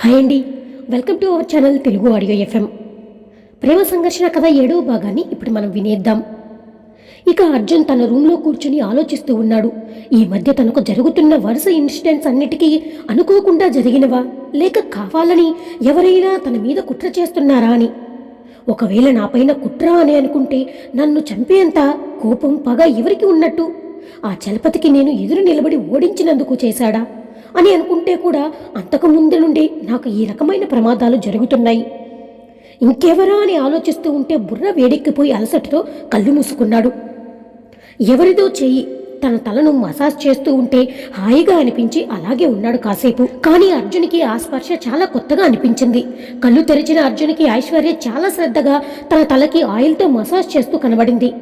Hi అండి, welcome to our channel Telugu audio FM. ప్రేమ సంఘర్షణ కథ 7వ భాగాన్ని ఇప్పుడు మనం వినేద్దాం. ఇక అర్జున్ తన రూమ్లో కూర్చుని ఆలోచిస్తూ ఉన్నాడు. ఈ మధ్య తనకు జరుగుతున్న వరుస ఇన్సిడెంట్స్ అన్నిటికీ అనుకోకుండా జరిగినవా, లేక కావాలని ఎవరైనా తన మీద కుట్ర చేస్తున్నారా అని. ఒకవేళ నాపైన కుట్ర అని అనుకుంటే నన్ను చంపేంత కోపం పగ ఎవరికి ఉన్నట్టు? ఆ చలపతికి నేను ఎదురు నిలబడి ఓడించినందుకు చేశాడా అని అనుకుంటే కూడా అంతకు ముందు నుండి నాకు ఈ రకమైన ప్రమాదాలు జరుగుతున్నాయి. ఇంకెవరా అని ఆలోచిస్తూ ఉంటే బుర్ర వేడెక్కిపోయి అలసటతో కళ్ళు మూసుకున్నాడు. ఎవరిదో చెయ్యి తన తలను మసాజ్ చేస్తూ ఉంటే హాయిగా అనిపించి అలాగే ఉన్నాడు కాసేపు. కానీ అర్జున్కి ఆ స్పర్శ చాలా కొత్తగా అనిపించింది. కళ్ళు తెరిచిన అర్జున్కి ఐశ్వర్య చాలా శ్రద్ధగా తన తలకి ఆయిల్తో మసాజ్ చేస్తూ కనబడింది.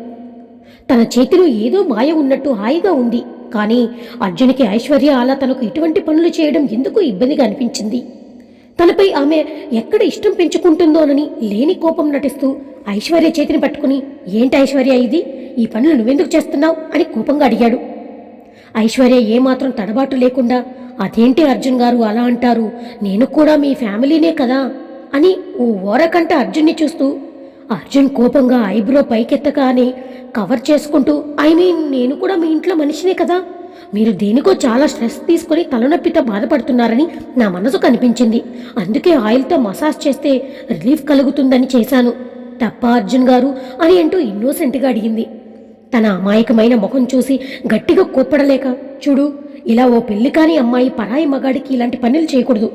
తన చేతిలో ఏదో మాయ ఉన్నట్టు హాయిగా ఉంది. కానీ అర్జున్కి ఐశ్వర్య అలా తనకు ఇటువంటి పనులు చేయడం ఎందుకు ఇబ్బందిగా అనిపించింది. తనపై ఆమె ఎక్కడ ఇష్టం పెంచుకుంటుందోనని లేని కోపం నటిస్తూ ఐశ్వర్య చేతిని పట్టుకుని, ఏంటి ఐశ్వర్య ఇది, ఈ పనులు నువ్వెందుకు చేస్తున్నావు అని కోపంగా అడిగాడు. ఐశ్వర్య ఏమాత్రం తడబాటు లేకుండా, అదేంటి అర్జున్ గారు అలా అంటారు, నేను కూడా మీ ఫ్యామిలీనే కదా అని ఓ ఓరకంట అర్జున్ని చూస్తూ, అర్జున్ కోపంగా ఐబ్రో పైకెత్తగానే కవర్ చేసుకుంటూ, నేను కూడా మీ ఇంట్లో మనిషినే కదా, మీరు దేనికో చాలా స్ట్రెస్ తీసుకొని తలనొప్పితో బాధపడుతున్నారని నా మనసు కనిపించింది, అందుకే ఆయిల్తో మసాజ్ చేస్తే రిలీఫ్ కలుగుతుందని చేశాను, తప్ప అర్జున్ గారు అని అంటూ ఇన్నోసెంట్గా అడిగింది. తన అమాయకమైన ముఖం చూసి గట్టిగా కోప్పడలేక, చూడు, ఇలా ఓ పెళ్లి కాని అమ్మాయి పరాయి మగాడికి ఇలాంటి పనులు చేయకూడదు,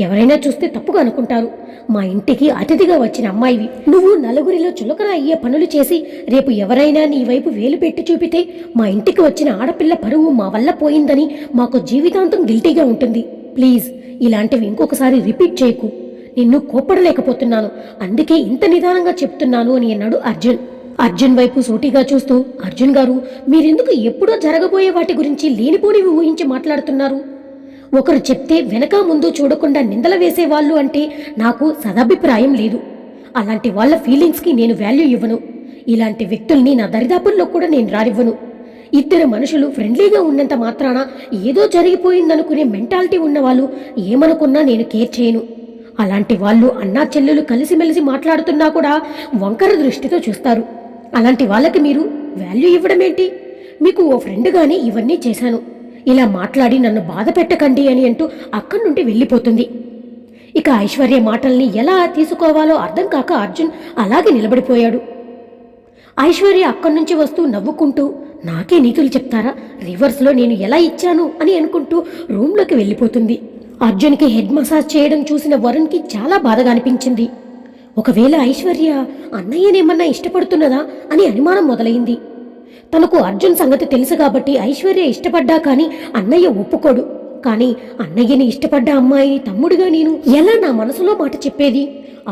ఎవరైనా చూస్తే తప్పుగా అనుకుంటారు, మా ఇంటికి అతిథిగా వచ్చిన అమ్మాయివి, నువ్వు నలుగురిలో చులకన అయ్యే పనులు చేసి రేపు ఎవరైనా నీ వైపు వేలు పెట్టి చూపితే మా ఇంటికి వచ్చిన ఆడపిల్ల పరువు మా వల్ల పోయిందని మాకు జీవితాంతం గిల్టీగా ఉంటుంది, ప్లీజ్ ఇలాంటివి ఇంకొకసారి రిపీట్ చేయకు, నిన్ను కోప్పడలేకపోతున్నాను, అందుకే ఇంత నిదానంగా చెప్తున్నాను అని అన్నాడు అర్జున్. అర్జున్ వైపు సూటిగా చూస్తూ, అర్జున్ గారు, మీరెందుకు ఎప్పుడో జరగబోయే వాటి గురించి లేనిపోనివి ఊహించి మాట్లాడుతున్నారు? ఒకరు చెప్తే వెనక ముందు చూడకుండా నిందల వేసేవాళ్ళు అంటే నాకు సదభిప్రాయం లేదు. అలాంటి వాళ్ళ ఫీలింగ్స్కి నేను వాల్యూ ఇవ్వను. ఇలాంటి వ్యక్తుల్ని నా దరిదాపుల్లో కూడా నేను రానివ్వను. ఇద్దరు మనుషులు ఫ్రెండ్లీగా ఉన్నంత మాత్రాన ఏదో జరిగిపోయిందనుకునే మెంటాలిటీ ఉన్నవాళ్ళు ఏమనుకున్నా నేను కేర్ చేయను. అలాంటి వాళ్ళు అన్నా చెల్లెలు కలిసిమెలిసి మాట్లాడుతున్నా కూడా వంకర దృష్టితో చూస్తారు. అలాంటి వాళ్ళకి మీరు వాల్యూ ఇవ్వడం ఏంటి? మీకు ఓ ఫ్రెండ్గానే ఇవన్నీ చేశాను, ఇలా మాట్లాడి నన్ను బాధ పెట్టకండి అని అంటూ అక్కడి నుండి వెళ్ళిపోతుంది. ఇక ఐశ్వర్య మాటల్ని ఎలా తీసుకోవాలో అర్థం కాక అర్జున్ అలాగే నిలబడిపోయాడు. ఐశ్వర్య అక్కడి నుంచి వస్తూ నవ్వుకుంటూ, నాకే నీతులు చెప్తారా, రివర్స్లో నేను ఎలా ఇచ్చాను అని అనుకుంటూ రూమ్లోకి వెళ్ళిపోతుంది. అర్జున్కి హెడ్ మసాజ్ చేయడం చూసిన వరుణ్కి చాలా బాధగా అనిపించింది. ఒకవేళ ఐశ్వర్య అన్నయ్యనేమన్నా ఇష్టపడుతున్నదా అని అనుమానం మొదలైంది. తనకు అర్జున్ సంగతి తెలుసు కాబట్టి ఐశ్వర్య ఇష్టపడ్డా కానీ అన్నయ్య ఒప్పుకోడు. కానీ అన్నయ్యని ఇష్టపడ్డ అమ్మాయిని తమ్ముడిగా నేను ఎలా నా మనసులో మాట చెప్పేది?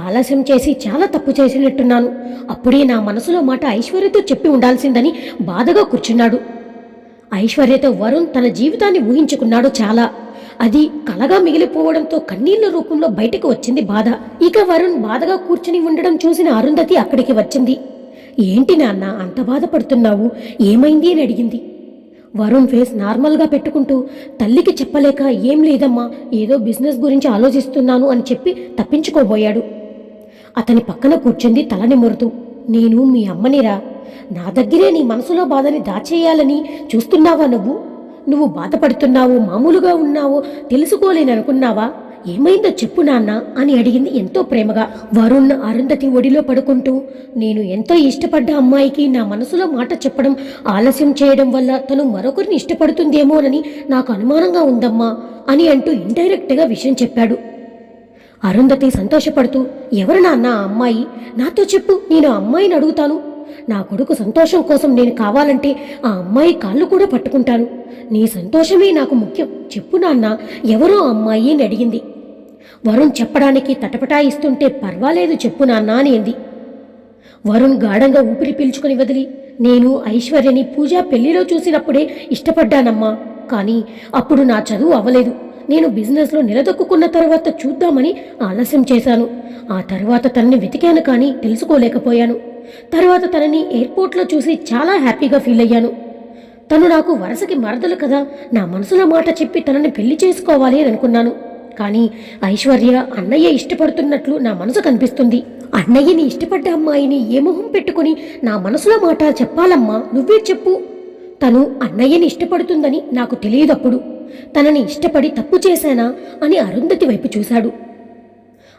ఆలస్యం చేసి చాలా తప్పు చేసినట్టున్నాను. అప్పుడే నా మనసులో మాట ఐశ్వర్యతో చెప్పి ఉండాల్సిందని బాధగా కూర్చున్నాడు. ఐశ్వర్యతో వరుణ్ తన జీవితాన్ని ఊహించుకున్నాడు చాలా. అది కలగా మిగిలిపోవడంతో కన్నీళ్ల రూపంలో బయటకు వచ్చింది బాధ. ఇక వరుణ్ బాధగా కూర్చుని ఉండడం చూసిన అరుంధతి అక్కడికి వచ్చింది. ఏంటి నాన్న అంత బాధపడుతున్నావు, ఏమైంది అని అడిగింది. వరుణ్ ఫేస్ నార్మల్గా పెట్టుకుంటూ, తల్లికి చెప్పలేక ఏం లేదమ్మా, ఏదో బిజినెస్ గురించి ఆలోచిస్తున్నాను అని చెప్పి తప్పించుకోబోయాడు. అతని పక్కన కూర్చుంది తల నిమురుతూ, నేను మీ అమ్మనిరా, నా దగ్గరే నీ మనసులో బాధని దాచేయాలని చూస్తున్నావా? నువ్వు బాధపడుతున్నావో మామూలుగా ఉన్నావో తెలుసుకోలేననుకున్నావా? ఏమైందో చెప్పు నాన్న అని అడిగింది ఎంతో ప్రేమగా. వరుణ్ అరుంధతి ఒడిలో పడుకుంటూ, నేను ఎంతో ఇష్టపడ్డ అమ్మాయికి నా మనసులో మాట చెప్పడం ఆలస్యం చేయడం వల్ల తను మరొకరిని ఇష్టపడుతుందేమోనని నాకు అనుమానంగా ఉందమ్మా అని అంటూ ఇండైరెక్ట్గా విషయం చెప్పాడు. అరుంధతి సంతోషపడుతూ, ఎవరు నాన్న ఆ అమ్మాయి? నాతో చెప్పు, నేను ఆ అమ్మాయిని అడుగుతాను. నా కొడుకు సంతోషం కోసం నేను కావాలంటే ఆ అమ్మాయి కాళ్ళు కూడా పట్టుకుంటాను. నీ సంతోషమే నాకు ముఖ్యం, చెప్పు నాన్న, ఎవరో అమ్మాయి అని అడిగింది. వరుణ్ చెప్పడానికి తటపటాయిస్తుంటే, పర్వాలేదు చెప్పు నాన్న అని అంది. వరుణ్ గాఢంగా ఊపిరి పీల్చుకుని వదిలి, నేను ఐశ్వర్యని పూజ పెళ్లిలో చూసినప్పుడే ఇష్టపడ్డానమ్మా, కానీ అప్పుడు నా చదువు అవ్వలేదు. నేను బిజినెస్లో నిలదొక్కున్న తర్వాత చూద్దామని ఆలస్యం చేశాను. ఆ తర్వాత తనని వెతికాను కానీ తెలుసుకోలేకపోయాను. తర్వాత తనని ఎయిర్పోర్ట్లో చూసి చాలా హ్యాపీగా ఫీల్ అయ్యాను. తను నాకు వరసకి మరదలు కదా, నా మనసులో మాట చెప్పి తనని పెళ్లి చేసుకోవాలి అని అనుకున్నాను. కానీ ఐశ్వర్య అన్నయ్య ఇష్టపడుతున్నట్లు నా మనసు కనిపిస్తుంది. అన్నయ్యని ఇష్టపడ్డ అమ్మాయిని ఏ మొహం పెట్టుకుని నా మనసులో మాట చెప్పాలమ్మా, నువ్వే చెప్పు. తను అన్నయ్యని ఇష్టపడుతుందని నాకు తెలియదప్పుడు. తనని ఇష్టపడి తప్పు చేశానా అని అరుంధతి వైపు చూశాడు.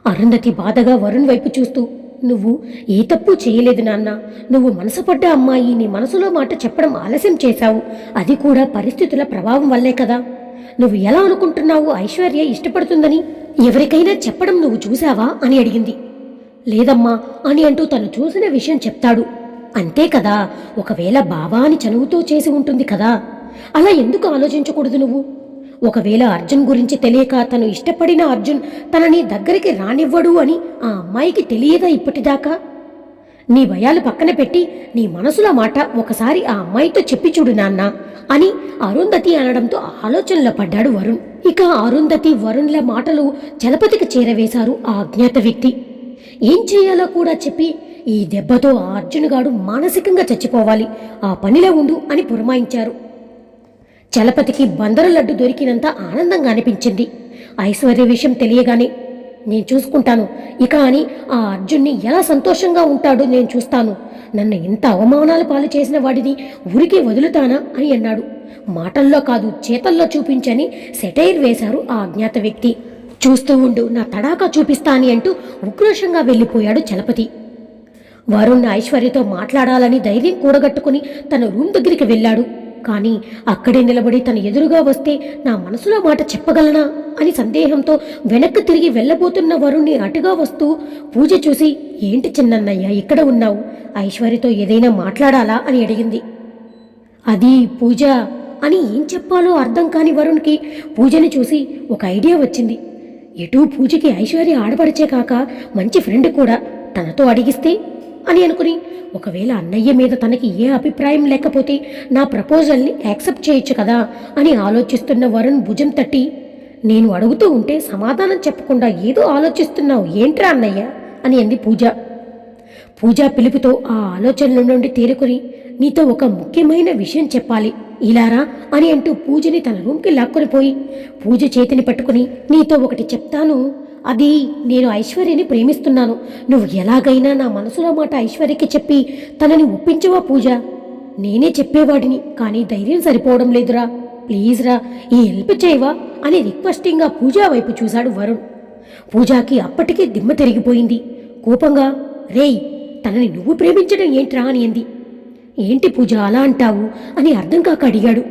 అరుంధతి బాధగా వరుణ్ వైపు చూస్తూ, నువ్వు ఏ తప్పు చేయలేదు నాన్న. నువ్వు మనసుపడ్డ అమ్మాయి నీ మనసులో మాట చెప్పడం ఆలస్యం చేశావు. అది కూడా పరిస్థితుల ప్రభావం వల్లే కదా. నువ్వు ఎలా అనుకుంటున్నావు ఐశ్వర్య ఇష్టపడుతుందని? ఎవరికైనా చెప్పడం నువ్వు చూశావా అని అడిగింది. లేదమ్మా అని అంటూ తను చూసిన విషయం చెప్తాడు. అంతే కదా, ఒకవేళ బావా అని చనువుతో చేసి ఉంటుంది కదా. అలా ఎందుకు ఆలోచించకూడదు నువ్వు? ఒకవేళ అర్జున్ గురించి తెలియక తను ఇష్టపడిన అర్జున్ తనని దగ్గరికి రానివ్వడు అని ఆ అమ్మాయికి తెలియదా ఇప్పటిదాకా? నీ భయాలు పక్కన పెట్టి నీ మనసులో మాట ఒకసారి ఆ అమ్మాయితో చెప్పి చూడు నాన్న అని అరుంధతి అనడంతో ఆలోచనలో పడ్డాడు వరుణ్. ఇక అరుంధతి వరుణ్ల మాటలు చలపతికి చేరవేశారు ఆ అజ్ఞాత వ్యక్తి. ఏం చేయాలో కూడా చెప్పి, ఈ దెబ్బతో ఆ అర్జునుగాడు మానసికంగా చచ్చిపోవాలి, ఆ పనిలో ఉండు అని పురమాయించారు. చలపతికి బందరు లడ్డు దొరికినంత ఆనందంగా అనిపించింది. ఐశ్వర్య విషయం తెలియగానే నేను చూసుకుంటాను ఇక అని ఆ అర్జున్ని ఎలా సంతోషంగా ఉంటాడో నేను చూస్తాను. నన్ను ఇంత అవమానాల పాలు చేసిన వాడిని ఊరికే వదులుతానా అని అన్నాడు. మాటల్లో కాదు చేతల్లో చూపించని సెటైర్ వేశారు ఆ అజ్ఞాత వ్యక్తి. చూస్తూ ఉండు, నా తడాకా చూపిస్తా అని అంటూ ఉక్రోషంగా వెళ్ళిపోయాడు చలపతి. వరుణ్ ఐశ్వర్యతో మాట్లాడాలని ధైర్యం కూడగట్టుకుని తన రూమ్ దగ్గరికి వెళ్ళాడు. కానీ అక్కడే నిలబడి తన ఎదురుగా వస్తే నా మనసులో మాట చెప్పగలనా అని సందేహంతో వెనక్కి తిరిగి వెళ్ళబోతున్న వరుణ్ణి అటుగా వస్తూ పూజ చూసి, ఏంటి చిన్నన్నయ్య ఇక్కడ ఉన్నావు? ఐశ్వర్యతో ఏదైనా మాట్లాడాలా అని అడిగింది. అది పూజ అని ఏం చెప్పాలో అర్థం కాని వరుణ్కి పూజని చూసి ఒక ఐడియా వచ్చింది. ఎటూ పూజకి ఐశ్వర్య ఆడపడిచే కాక మంచి ఫ్రెండ్ కూడా, తనతో అడిగిస్తే అని అనుకుని, ఒకవేళ అన్నయ్య మీద తనకి ఏ అభిప్రాయం లేకపోతే నా ప్రపోజల్ని యాక్సెప్ట్ చేయొచ్చు కదా అని ఆలోచిస్తున్న వరుణ్ భుజం తట్టి, నేను అడుగుతూ ఉంటే సమాధానం చెప్పకుండా ఏదో ఆలోచిస్తున్నావు ఏంట్రా అన్నయ్య అని అంది పూజ. పూజ పిలుపుతో ఆ ఆలోచనల నుండి తేరుకుని, నీతో ఒక ముఖ్యమైన విషయం చెప్పాలి ఇలారా అని అంటూ పూజని తన రూమ్కి లాక్కొని పోయి పూజ చేతిని పట్టుకుని, నీతో ఒకటి చెప్తాను. అది, నేను ఐశ్వర్యని ప్రేమిస్తున్నాను. నువ్వు ఎలాగైనా నా మనసులో మాట ఐశ్వర్యకి చెప్పి తనని ఒప్పించవా పూజ? నేనే చెప్పేవాడిని, కానీ ధైర్యం సరిపోవడం లేదురా. ప్లీజ్ రా, ఈ హెల్ప్ చేయవా అని రిక్వెస్టింగ్గా పూజా వైపు చూశాడు వరుణ్. పూజాకి అప్పటికే దిమ్మ తిరిగిపోయింది. కోపంగా, రేయ్, తనని నువ్వు ప్రేమించడం ఏంట్రా అని అంది. ఏంటి పూజ అలా అంటావు అని అర్థం కాక అడిగాడు.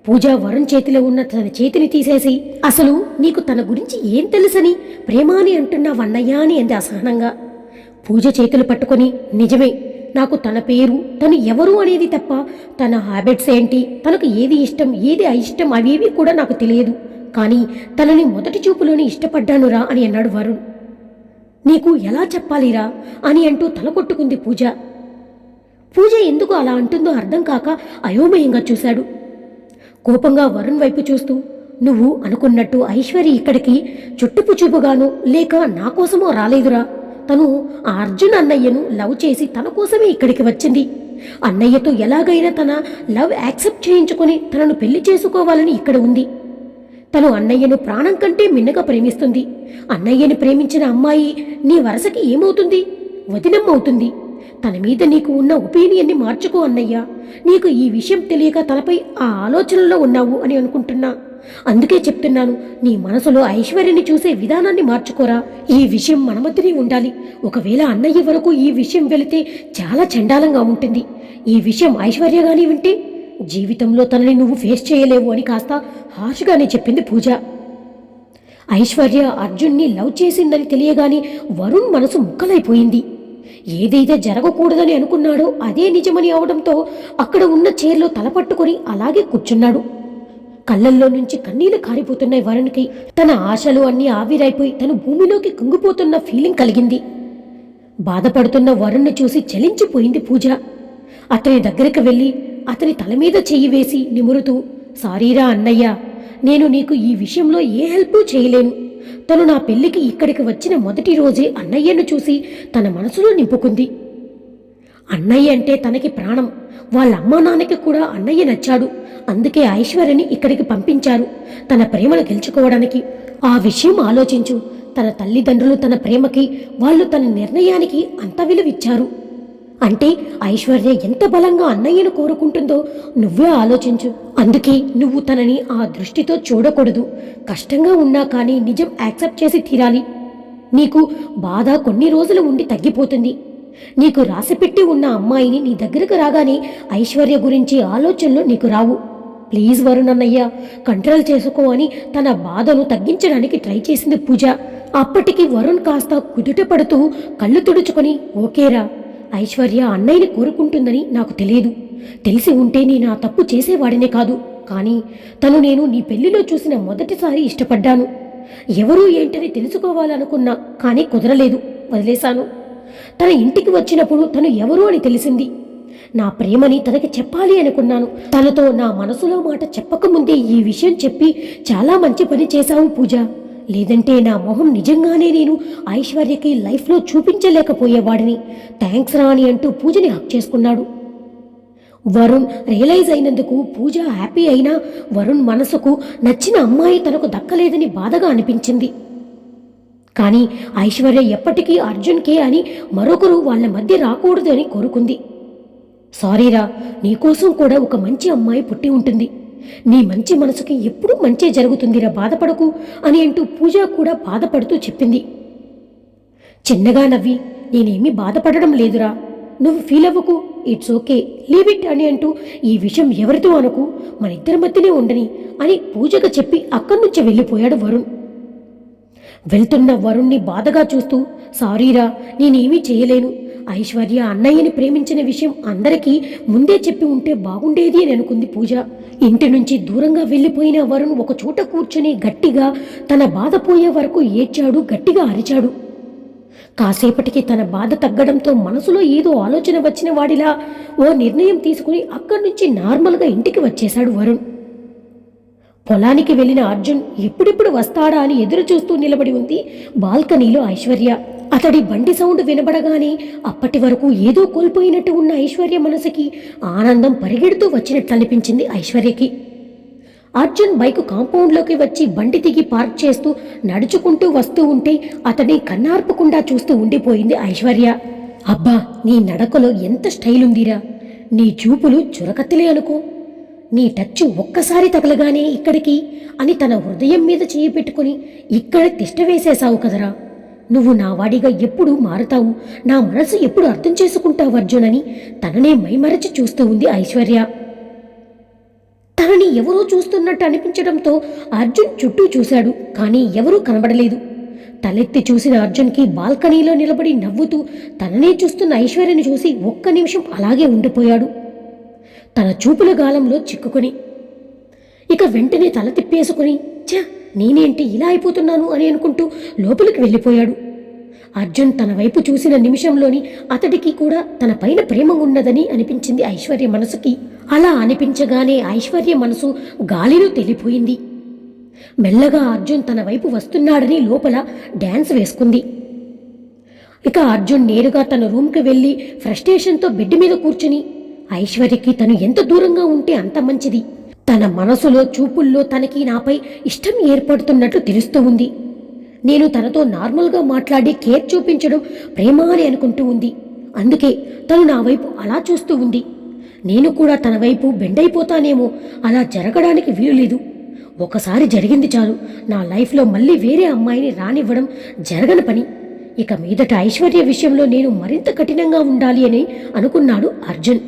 పూజ వరుణ్ చేతిలో ఉన్న తన చేతిని తీసేసి, అసలు నీకు తన గురించి ఏం తెలుసని ప్రేమ అని అంటున్నావన్నయ్యా అని అంది అసహనంగా. పూజ చేతులు పట్టుకొని, నిజమే, నాకు తన పేరు, తను ఎవరు అనేది తప్ప తన హ్యాబిట్స్ ఏంటి, తనకు ఏది ఇష్టం ఏది అయిష్టం అవేవి కూడా నాకు తెలియదు. కానీ తనని మొదటి చూపులోనే ఇష్టపడ్డానురా అని అన్నాడు వరుణ్. నీకు ఎలా చెప్పాలిరా అని అంటూ తల కొట్టుకుంది పూజ. పూజ ఎందుకు అలా అంటుందో అర్థం కాక అయోమయంగా చూశాడు. కోపంగా వరుణ్ వైపు చూస్తూ, నువ్వు అనుకున్నట్టు ఐశ్వర్య ఇక్కడికి చుట్టుపు చూపుగాను లేక నా కోసమో రాలేదురా. తను ఆ అర్జున్ అన్నయ్యను లవ్ చేసి తన కోసమే ఇక్కడికి వచ్చింది. అన్నయ్యతో ఎలాగైనా తన లవ్ యాక్సెప్ట్ చేయించుకొని తనను పెళ్లి చేసుకోవాలని ఇక్కడ ఉంది. తను అన్నయ్యను ప్రాణం కంటే మిన్నగా ప్రేమిస్తుంది. అన్నయ్యని ప్రేమించిన అమ్మాయి నీ వరసకి ఏమవుతుంది? వదినమ్మవుతుంది. తన మీద నీకు ఉన్న ఒపీనియన్ని మార్చుకో అన్నయ్య. నీకు ఈ విషయం తెలియక తనపై ఆ ఆలోచనలో ఉన్నావు అని అనుకుంటున్నా. అందుకే చెప్తున్నాను, నీ మనసులో ఐశ్వర్యని చూసే విధానాన్ని మార్చుకోరా. ఈ విషయం మన మధ్యనే ఉండాలి. ఒకవేళ అన్నయ్య వరకు ఈ విషయం వెళితే చాలా చండాలంగా ఉంటుంది. ఈ విషయం ఐశ్వర్యగాని వింటే జీవితంలో తనని నువ్వు ఫేస్ చేయలేవు అని కాస్త హార్ష్గానే చెప్పింది పూజ. ఐశ్వర్య అర్జున్ని లవ్ చేసిందని తెలియగానే వరుణ్ మనసు ముక్కలైపోయింది. ఏదైతే జరగకూడదని అనుకున్నాడో అదే నిజమని అవడంతో అక్కడ ఉన్న చైర్లో తలపట్టుకుని అలాగే కూర్చున్నాడు. కళ్ళల్లో నుంచి కన్నీళ్లు కారిపోతున్నాయి వరుణ్కి. తన ఆశలు అన్నీ ఆవిరైపోయి తను భూమిలోకి కుంగిపోతున్న ఫీలింగ్ కలిగింది. బాధపడుతున్న వరుణ్ని చూసి చలించిపోయింది పూజ. అతని దగ్గరికి వెళ్ళి అతని తల మీద చెయ్యి వేసి నిమురుతూ, సారీరా అన్నయ్య, నేను నీకు ఈ విషయంలో ఏ హెల్ప్ చేయలేను. తను నా పెళ్లికి ఇక్కడికి వచ్చిన మొదటి రోజే అన్నయ్యను చూసి తన మనసులో నింపుకుంది. అన్నయ్య అంటే తనకి ప్రాణం. వాళ్ళ అమ్మా నాన్నకి కూడా అన్నయ్య నచ్చాడు. అందుకే ఐశ్వర్యని ఇక్కడికి పంపించారు తన ప్రేమను గెలుచుకోవడానికి. ఆ విషయం ఆలోచించు. తన తల్లిదండ్రులు తన ప్రేమకి, వాళ్ళు తన నిర్ణయానికి అంత విలువిచ్చారు అంటే ఐశ్వర్య ఎంత బలంగా అన్నయ్యను కోరుకుంటుందో నువ్వే ఆలోచించు. అందుకే నువ్వు తనని ఆ దృష్టితో చూడకూడదు. కష్టంగా ఉన్నా కానీ నిజం యాక్సెప్ట్ చేసి తీరాలి. నీకు బాధ కొన్ని రోజులు ఉండి తగ్గిపోతుంది. నీకు రాసిపెట్టి ఉన్న అమ్మాయిని నీ దగ్గరకు రాగానే ఐశ్వర్య గురించి ఆలోచనలు నీకు రావు. ప్లీజ్ వరుణ్ అన్నయ్య, కంట్రోల్ చేసుకో అని తన బాధను తగ్గించడానికి ట్రై చేసింది పూజ. అప్పటికి వరుణ్ కాస్త కుదుట పడుతూ కళ్ళు తుడుచుకొని, ఓకేరా, ఐశ్వర్య అన్నయ్యని కోరుకుంటుందని నాకు తెలియదు. తెలిసి ఉంటే నేను ఆ తప్పు చేసేవాడినే కాదు. కానీ నేను నీ పెళ్లిలో చూసిన మొదటిసారి ఇష్టపడ్డాను. ఎవరూ ఏంటని తెలుసుకోవాలనుకున్నా, కానీ కుదరలేదు, వదిలేశాను. తన ఇంటికి వచ్చినప్పుడు తను ఎవరు అని తెలిసింది. నా ప్రేమని తనకి చెప్పాలి అనుకున్నాను. తనతో నా మనసులో మాట చెప్పకముందే ఈ విషయం చెప్పి చాలా మంచి పని చేశావు పూజ. లేదంటే నా మొహం నిజంగానే నేను ఐశ్వర్యకి లైఫ్లో చూపించలేకపోయేవాడిని. థ్యాంక్స్ రా అని అంటూ పూజని హక్ చేసుకున్నాడు. వరుణ్ రియలైజ్ అయినందుకు పూజ హ్యాపీ అయినా వరుణ్ మనసుకు నచ్చిన అమ్మాయి తనకు దక్కలేదని బాధగా అనిపించింది. కానీ ఐశ్వర్య ఎప్పటికీ అర్జున్కే అని మరొకరు వాళ్ళ మధ్య రాకూడదు అని కోరుకుంది. సారీరా, నీకోసం కూడా ఒక మంచి అమ్మాయి పుట్టి ఉంటుంది. నీ మంచి మనసుకి ఎప్పుడూ మంచే జరుగుతుందిరా, బాధపడకు అని అంటూ పూజ కూడా బాధపడుతూ చెప్పింది. చిన్నగా నవ్వి, నేనేమీ బాధపడడం లేదురా, నువ్వు ఫీల్ అవ్వకు, ఇట్స్ ఓకే, లీవ్ ఇట్ అని అంటూ ఈ విషయం ఎవరితో అనకు, మన ఇద్దరి మధ్యనే ఉండని అని పూజగా చెప్పి అక్కడి నుంచి వెళ్ళిపోయాడు వరుణ్. వెళ్తున్న వరుణ్ణి బాధగా చూస్తూ, సారీరా, నేనేమీ చేయలేను. ఐశ్వర్య అన్నయ్యని ప్రేమించిన విషయం అందరికీ ముందే చెప్పి ఉంటే బాగుండేది అని అనుకుంది పూజ. ఇంటి నుంచి దూరంగా వెళ్ళిపోయిన వరుణ్ ఒక చోట కూర్చొని గట్టిగా తన బాధ పోయే వరకు ఏడ్చాడు, గట్టిగా అరిచాడు. కాసేపటికి తన బాధ తగ్గడంతో మనసులో ఏదో ఆలోచన వచ్చిన వాడిలా ఓ నిర్ణయం తీసుకుని అక్కడి నుంచి నార్మల్గా ఇంటికి వచ్చేశాడు వరుణ్. పొలానికి వెళ్ళిన అర్జున్ ఎప్పుడెప్పుడు వస్తాడా అని ఎదురు చూస్తూ నిలబడి ఉంది బాల్కనీలో ఐశ్వర్య. అతడి బండి సౌండ్ వినబడగానే అప్పటి వరకు ఏదో కోల్పోయినట్టు ఉన్న ఐశ్వర్య మనసుకి ఆనందం పరిగెడుతూ వచ్చినట్లు అనిపించింది ఐశ్వర్యకి. అర్జున్ బైకు కాంపౌండ్లోకి వచ్చి బండి దిగి పార్క్ చేస్తూ నడుచుకుంటూ వస్తూ ఉంటే అతన్ని కన్నార్పకుండా చూస్తూ ఉండిపోయింది ఐశ్వర్య. అబ్బా, నీ నడకలో ఎంత స్టైల్ ఉందిరా, నీ చూపులు చురకత్తిలే అనుకో, నీ టచ్ ఒక్కసారి తగలగానే ఇక్కడికి అని తన హృదయం మీద చేయి పెట్టుకుని ఇక్కడ తిష్ట వేసేశావు కదరా. నువ్వు నా వాడిగా ఎప్పుడు మారుతావు, నా మనసు ఎప్పుడు అర్థం చేసుకుంటావు అర్జున్ అని తననే మైమరచి చూస్తూ ఉంది ఐశ్వర్య. తనని ఎవరో చూస్తున్నట్టు అనిపించడంతో అర్జున్ చుట్టూ చూశాడు, కానీ ఎవరూ కనబడలేదు. తలెత్తి చూసిన అర్జున్కి బాల్కనీలో నిలబడి నవ్వుతూ తననే చూస్తున్న ఐశ్వర్యని చూసి ఒక్క నిమిషం అలాగే ఉండిపోయాడు, తన చూపుల గాలంలో చిక్కుకొని. ఇక వెంటనే తల తిప్పేసుకుని, ఛ, నేనేంటి ఇలా అయిపోతున్నాను అని అనుకుంటూ లోపలికి వెళ్ళిపోయాడు. అర్జున్ తన వైపు చూసిన నిమిషంలోని అతడికి కూడా తన పైన ప్రేమ ఉన్నదని అనిపించింది ఐశ్వర్య మనసుకి. అలా అనిపించగానే ఐశ్వర్య మనసు గాలిలో తెలిపోయింది. మెల్లగా అర్జున్ తన వైపు వస్తున్నాడని లోపల డ్యాన్స్ వేసుకుంది. ఇక అర్జున్ నేరుగా తన రూమ్కి వెళ్ళి ఫ్రస్ట్రేషన్తో బెడ్ మీద కూర్చుని, ఐశ్వర్యకి తను ఎంత దూరంగా ఉంటే అంత మంచిది, తన మనసులో చూపుల్లో తనకి నాపై ఇష్టం ఏర్పడుతున్నట్లు తెలుస్తూ ఉంది, నేను తనతో నార్మల్గా మాట్లాడి కేర్ చూపించడం ప్రేమ అని అనుకుంటూ ఉంది, అందుకే తను నా వైపు అలా చూస్తూ ఉంది, నేను కూడా తన వైపు బెండైపోతానేమో, అలా జరగడానికి వీలు లేదు, ఒకసారి జరిగింది చాలు, నా లైఫ్లో మళ్ళీ వేరే అమ్మాయిని రానివ్వడం జరగని పని, ఇక మీదట ఐశ్వర్య విషయంలో నేను మరింత కఠినంగా ఉండాలి అని అనుకున్నాడు అర్జున్.